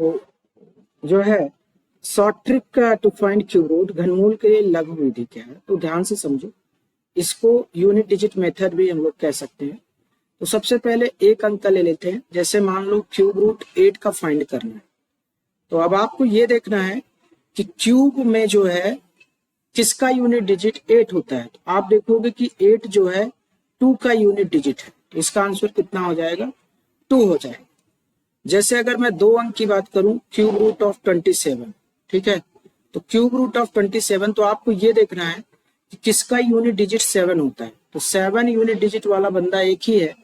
तो जो है short trick to find cube root, घनमूल के लिए लघु विधि क्या है, तो ध्यान से समझो। इसको यूनिट डिजिट मेथड भी हम लोग कह सकते हैं। तो सबसे पहले एक अंक ले लेते हैं, जैसे मान लो क्यूब रूट 8 का फाइंड करना है। तो अब आपको ये देखना है कि क्यूब में जो है किसका यूनिट डिजिट 8 होता है। तो आप देखोगे कि 8 जो है 2 का यूनिट डिजिट है, तो इसका आंसर कितना हो जाएगा, 2 हो जाएगा। जैसे अगर मैं दो अंक की बात करूं, क्यूब रूट ऑफ 27, ठीक है, तो क्यूब रूट ऑफ 27, तो आपको ये देखना है कि किसका यूनिट डिजिट 7 होता है। तो 7 यूनिट डिजिट वाला बंदा एक ही है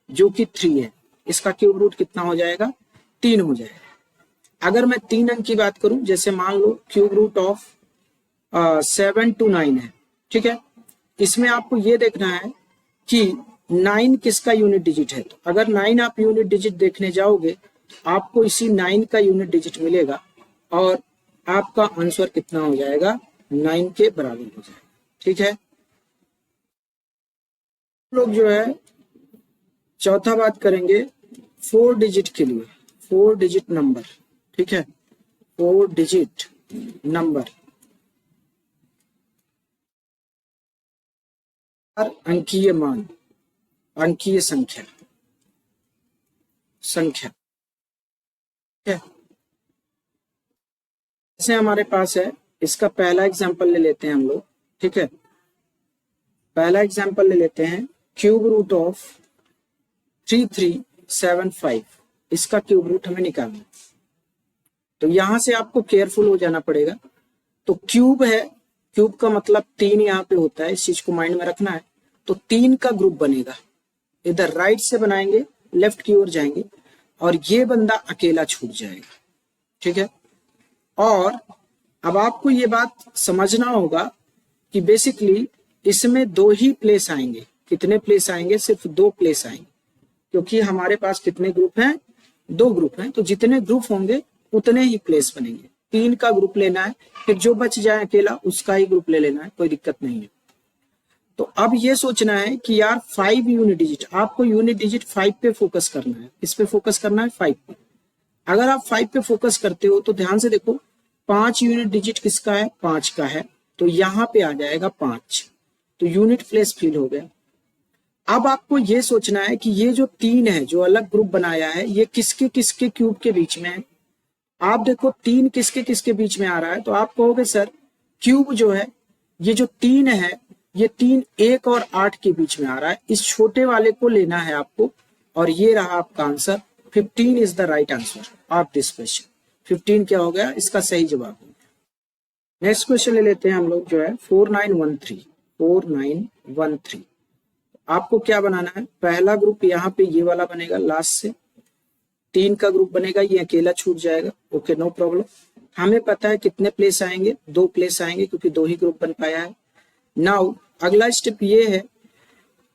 जो कि 3 है, इसका क्यूब रूट कितना हो जाएगा, 3 हो जाएगा। अगर मैं 3 अंक की बात करूं, जैसे मान लो क्यूब रूट ऑफ 7 to 9 है, ठीक है, इसमें आपको ये देखना है कि 9 किसका यूनिट डिजिट है। तो अगर 9 आप यूनिट डिजिट देखने जाओगे, आपको इसी 9 का यूनिट डिजिट मिलेगा और आपका आंसर कितना हो जाएगा, 9 के बराबर हो जाएगा। ठीक है, लोग जो है चौथा बात करेंगे 4 डिजिट के लिए, 4 डिजिट नंबर। ठीक है, 4 डिजिट नंबर, अंकीय मान, अंकीय संख्या, संख्या। ठीक है, जैसे हमारे पास है, इसका पहला एग्जांपल ले लेते हैं हम लोग। ठीक है, पहला एग्जांपल ले लेते हैं, क्यूब रूट ऑफ 3375, इसका क्यूब रूट हमें निकालना है। तो यहां से आपको केयरफुल हो जाना पड़ेगा। तो क्यूब है, क्यूब का मतलब 3 यहाँ पे होता है, इस चीज को माइंड में रखना है। तो 3 का ग्रुप बनेगा, इधर राइट से बनाएंगे, लेफ्ट की ओर जाएंगे और ये बंदा अकेला छूट जाएगा। ठीक है, और अब आपको ये बात समझना होगा कि बेसिकली इसमें 2 ही प्लेस आएंगे। कितने प्लेस आएंगे, सिर्फ 2 प्लेस आएंगे, क्योंकि हमारे पास कितने ग्रुप हैं, 2 ग्रुप हैं। तो जितने ग्रुप होंगे उतने ही प्लेस बनेंगे। 3 का ग्रुप लेना है, फिर जो बच जाए अकेला उसका ही ग्रुप ले लेना है, कोई दिक्कत नहीं है। तो अब ये सोचना है कि यार 5 यूनिट डिजिट, आपको यूनिट डिजिट 5 पे फोकस करना है। किस पे फोकस करना है, 5 पे। अगर आप 5 पे फोकस करते हो तो ध्यान से देखो, 5 यूनिट डिजिट किसका है, 5 का है, तो यहाँ पे आ जाएगा 5, तो यूनिट प्लेस फिल हो गया। अब आपको ये सोचना है कि ये जो 3 है, जो अलग ग्रुप बनाया है, ये किसके किसके क्यूब के बीच में है। आप देखो 3 किसके किसके बीच में आ रहा है, तो आप कहोगे सर क्यूब जो है, ये जो 3 है, ये 3 1 और 8 के बीच में आ रहा है। इस छोटे वाले को लेना है आपको, और ये रहा आपका answer. 15 is the right answer of this question. 15 क्या हो गया, इसका सही जवाब हो गया। नेक्स्ट क्वेश्चन ले लेते हैं हम लोग, जो है 4913। 4913 आपको क्या बनाना है, पहला ग्रुप यहाँ पे ये वाला बनेगा, लास्ट से 3 का ग्रुप बनेगा, ये अकेला छूट जाएगा। Okay, no problem. हमें पता है कितने प्लेस आएंगे, 2 प्लेस आएंगे, क्योंकि 2 ही ग्रुप बन पाया है। नाउ अगला स्टेप ये है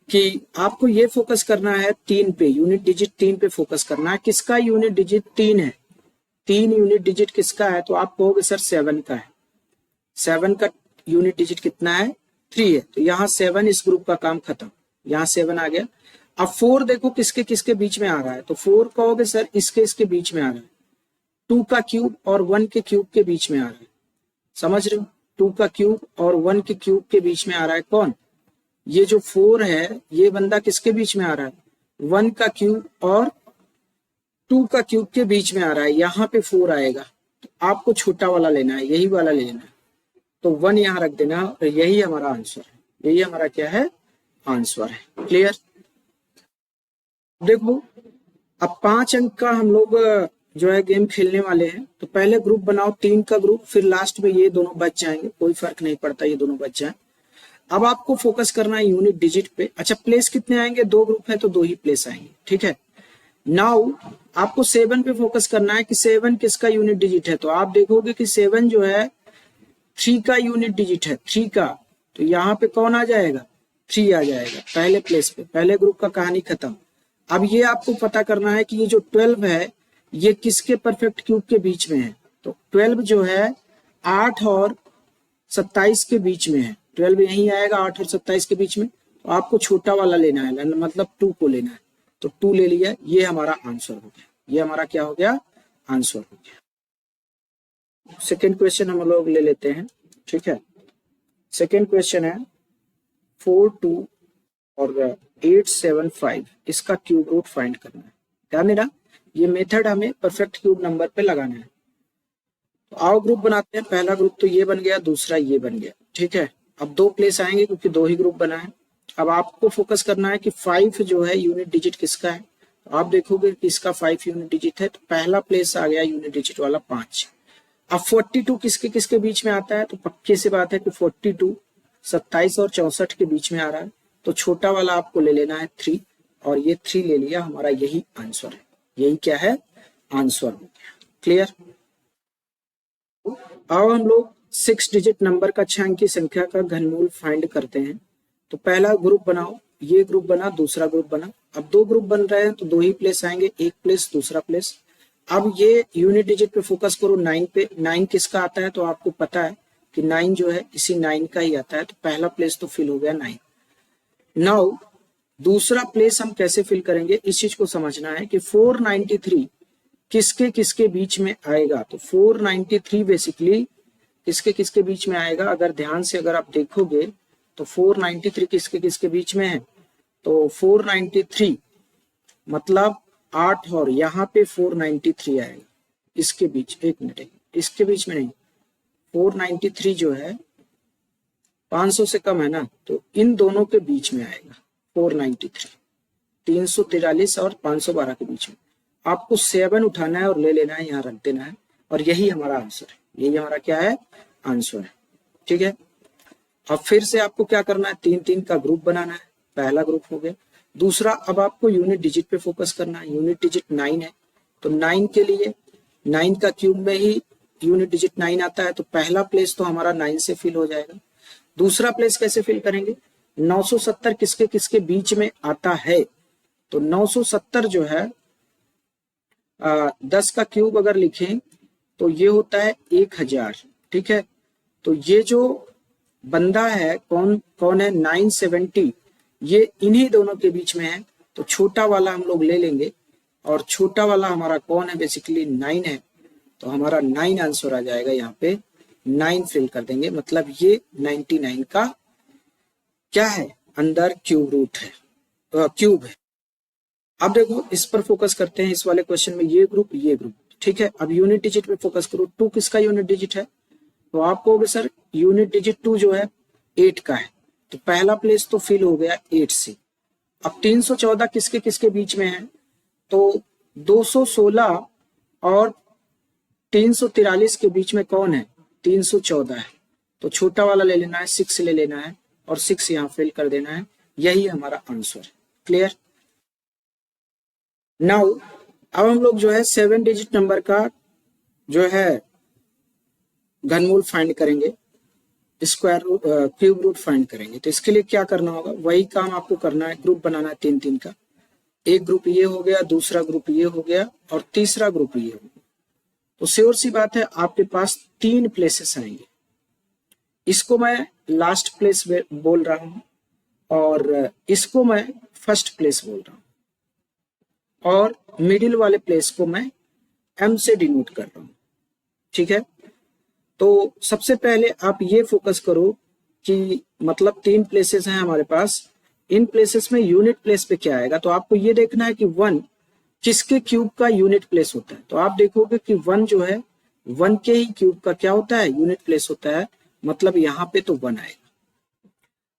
कि आपको ये फोकस करना है 3 पे, यूनिट डिजिट 3 पे फोकस करना है। किसका यूनिट डिजिट 3 है, 3 यूनिट डिजिट किसका है, तो आप कहोगे सर 7 का है। 7 का यूनिट डिजिट कितना है, 3 है, तो यहाँ 7 इस ग्रुप का काम खत्म, यहाँ 7 आ गया। अब 4 देखो किसके किसके बीच में आ रहा है, तो 4 कहोगे सर इसके इसके बीच में आ रहा है। 2 का क्यूब और 1 के क्यूब के बीच में आ रहा है, समझ रहे हो, 2 का क्यूब और 1 के क्यूब के बीच में आ रहा है। कौन, ये जो 4 है, ये बंदा किसके बीच में आ रहा है, 1 का क्यूब और 2 का क्यूब के बीच में आ रहा है। यहाँ पे 4 आएगा, तो आपको छोटा वाला लेना है, यही वाला ले लेना है। तो 1 यहाँ रख देना, और यही हमारा आंसर है, यही हमारा क्या है, आंसर है। क्लियर। देखो अब 5 अंक का हम लोग जो है गेम खेलने वाले हैं। तो पहले ग्रुप बनाओ, 3 का ग्रुप, फिर लास्ट में ये दोनों बच जाएंगे, कोई फर्क नहीं पड़ता, ये दोनों बच जाए। अब आपको फोकस करना है यूनिट डिजिट पे। अच्छा, प्लेस कितने आएंगे, 2 ग्रुप है तो 2 ही प्लेस आएंगे। ठीक है, नाउ आपको 7 पे फोकस करना है कि 7 किसका यूनिट डिजिट है। तो आप देखोगे कि 7 जो है 3 का यूनिट डिजिट है, 3 का, तो यहाँ पे कौन आ जाएगा, 3 आ जाएगा पहले प्लेस पे, पहले ग्रुप का कहानी खत्म। अब ये आपको पता करना है कि ये जो 12 है, ये किसके परफेक्ट क्यूब के बीच में है। तो 12 जो है 8 और 27 के बीच में है, 12 यही आएगा 8 और 27 के बीच में। तो आपको छोटा वाला लेना है, मतलब 2 को लेना है, तो 2 ले लिया, ये हमारा आंसर हो गया, ये हमारा क्या हो गया, आंसर हो गया। सेकेंड क्वेश्चन हम लोग ले लेते हैं, ठीक है। सेकेंड क्वेश्चन है 42 और 875, इसका क्यूब रूट फाइंड करना है। ध्यान देना, ये मेथड हमें परफेक्ट क्यूब नंबर पे लगाना है। तो आओ ग्रुप बनाते हैं। पहला ग्रुप तो ये बन गया, दूसरा ये बन गया, ठीक है। अब दो प्लेस आएंगे क्योंकि दो ही ग्रुप बना है। अब आपको फोकस करना है कि 5 जो है यूनिट डिजिट किसका है। तो आप देखोगे कि इसका 5 यूनिट डिजिट है, तो पहला प्लेस आ गया यूनिट डिजिट वाला 5। अब 42 किसके किसके बीच में आता है, तो पक्के से बात है कि 42 27 और 64 के बीच में आ रहा है। तो छोटा वाला आपको ले लेना है 3, और ये 3 ले लिया, हमारा यही आंसर है। यही क्या है, आंसर हो गया। क्लियर। अब हम लोग 6 डिजिट नंबर का 6 अंकी संख्या का घनमूल फाइंड करते हैं। तो पहला ग्रुप बनाओ, ये ग्रुप बना, दूसरा ग्रुप बना। अब दो ग्रुप बन रहे हैं तो दो ही प्लेस आएंगे, एक प्लेस दूसरा प्लेस। अब ये यूनिट डिजिट पे फोकस करो 9 पे। 9 किसका आता है, तो आपको पता है कि 9 जो है इसी 9 का ही आता है। तो पहला प्लेस तो फिल हो गया 9। नाउ दूसरा प्लेस हम कैसे फिल करेंगे, इस चीज को समझना है कि 493 किसके किसके बीच में आएगा। तो 493 बेसिकली किसके किसके बीच में आएगा, अगर ध्यान से अगर आप देखोगे तो 493 किसके किसके बीच में है। तो 493 मतलब 8 और यहाँ पे 493 आएगा, इसके बीच, एक मिनट, इसके बीच में नहीं, 493 जो है 500 से कम है ना, तो इन दोनों के बीच में आएगा 493, 343 और 512 के बीच में। आपको 7 उठाना है और ले लेना है, यहाँ रख देना है, और यही हमारा आंसर है। यही हमारा क्या है, आंसर है, ठीक है। अब फिर से आपको क्या करना है, 3-3 का ग्रुप बनाना है। पहला ग्रुप हो गया। दूसरा, अब आपको यूनिट डिजिट पे फोकस करना है। यूनिट डिजिट 9 है, तो 9 के लिए 9 का क्यूब में ही यूनिट डिजिट 9 आता है। तो पहला प्लेस तो हमारा 9 से फिल हो जाएगा। दूसरा प्लेस कैसे फिल करेंगे, 970 किसके किसके बीच में आता है। तो 970 जो है 10 का क्यूब अगर लिखें तो ये होता है 1000, ठीक है। तो ये जो बंदा है कौन कौन है, 970, ये इन्हीं दोनों के बीच में है। तो छोटा वाला हम लोग ले लेंगे, और छोटा वाला हमारा कौन है, बेसिकली 9 है। तो हमारा 9 आंसर आ जाएगा, यहाँ पे 9 फिल कर देंगे। मतलब ये 99 का क्या है, अंदर क्यूब रूट है, क्यूब है। अब देखो इस पर फोकस करते हैं, इस वाले क्वेश्चन में ये ग्रुप ये ग्रुप, ठीक है। अब यूनिट डिजिट पे फोकस करो। 2 किसका यूनिट डिजिट है, तो आप कहोगे सर यूनिट डिजिट 2 जो है 8 का है। तो पहला प्लेस तो फिल हो गया 8 से। अब 314 किसके किसके बीच में है, तो 216 और 343 के बीच में कौन है, 314 है। तो छोटा वाला ले लेना है, 6 ले लेना है, और 6 यहाँ फिल कर देना है। यही हमारा आंसर है। क्लियर। नाउ अब हम लोग जो है 7 डिजिट नंबर का जो है घनमूल फाइंड करेंगे, square root, cube root find करेंगे। तो इसके लिए क्या करना होगा, वही काम आपको करना है। ग्रुप बनाना है 3-3 का। एक ग्रुप ये हो गया, दूसरा ग्रुप ये हो गया, और तीसरा ग्रुप ये हो गया। तो श्योर सी बात है आपके पास 3 प्लेसेस आएंगे। इसको मैं लास्ट प्लेस बोल रहा हूं, और इसको मैं फर्स्ट प्लेस बोल रहा हूं, और मिडिल वाले प्लेस को मैं एम से डिनोट कर रहा हूं, ठीक है। तो सबसे पहले आप ये फोकस करो कि मतलब 3 प्लेसेस हैं हमारे पास, इन प्लेसेस में यूनिट प्लेस पे क्या आएगा। तो आपको ये देखना है कि 1 किसके क्यूब का यूनिट प्लेस होता है। तो आप देखोगे कि 1 जो है 1 के ही क्यूब का क्या होता है, यूनिट प्लेस होता है। मतलब यहाँ पे तो 1 आएगा।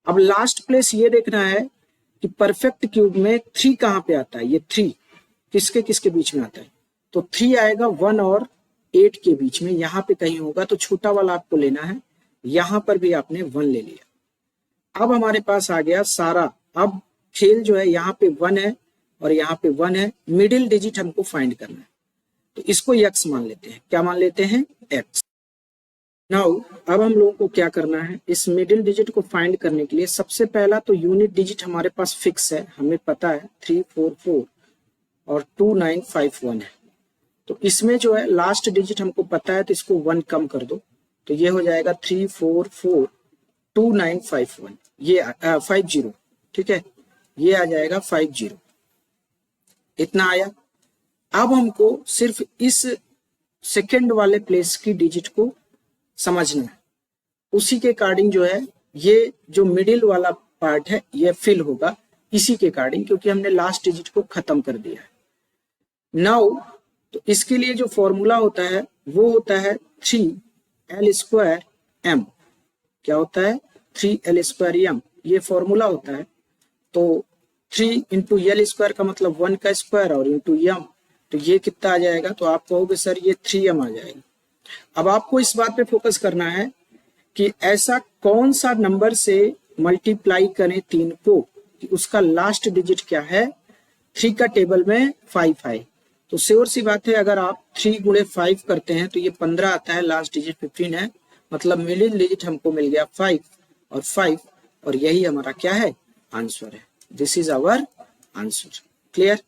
अब लास्ट प्लेस ये देखना है कि परफेक्ट क्यूब में 3 कहाँ पे आता है। ये 3 किसके किसके बीच में आता है, तो 3 आएगा 1 और 8 के बीच में, यहाँ पे कहीं होगा। तो छोटा वाला आपको लेना है, यहाँ पर भी आपने 1 ले लिया। अब हमारे पास आ गया सारा। अब खेल जो है यहाँ पे 1 है और यहाँ पे 1 है। मिडिल डिजिट हमको फाइंड करना है, तो इसको x मान लेते हैं। क्या मान लेते हैं, x। नाउ अब हम लोगों को क्या करना है, इस मिडिल डिजिट को फाइंड करने के लिए सबसे पहला तो यूनिट डिजिट हमारे पास फिक्स है, हमें पता है 344 और 2951 है। तो इसमें जो है लास्ट डिजिट हमको पता है, तो इसको 1 कम कर दो, तो ये हो जाएगा 3442951, ये 50, ठीक है, ये आ जाएगा 50। इतना आया। अब हमको सिर्फ इस सेकंड वाले प्लेस की डिजिट को समझना है, उसी के अकॉर्डिंग जो है ये जो मिडिल वाला पार्ट है ये फिल होगा इसी के अकॉर्डिंग, क्योंकि हमने लास्ट डिजिट को खत्म कर दिया है। नाउ तो इसके लिए जो फॉर्मूला होता है वो होता है 3l²m। क्या होता है? 3l²m, ये फॉर्मूला होता है। तो 3 इंटू l² का मतलब 1 का स्क्वायर और इंटू m, तो ये कितना आ जाएगा? तो आप कहोगे सर ये 3m आ जाएगा। अब आपको इस बात पे फोकस करना है कि ऐसा कौन सा नंबर से मल्टीप्लाई करें 3 को कि उसका लास्ट डिजिट क्या है। 3 का टेबल में 5 है, तो श्योर सी बात है अगर आप 3 गुणे 5 करते हैं तो ये 15 आता है, लास्ट डिजिट 15 है, मतलब मिडिल डिजिट हमको मिल गया 5 और 5, और यही हमारा क्या है? आंसर है। This is our answer. Clear?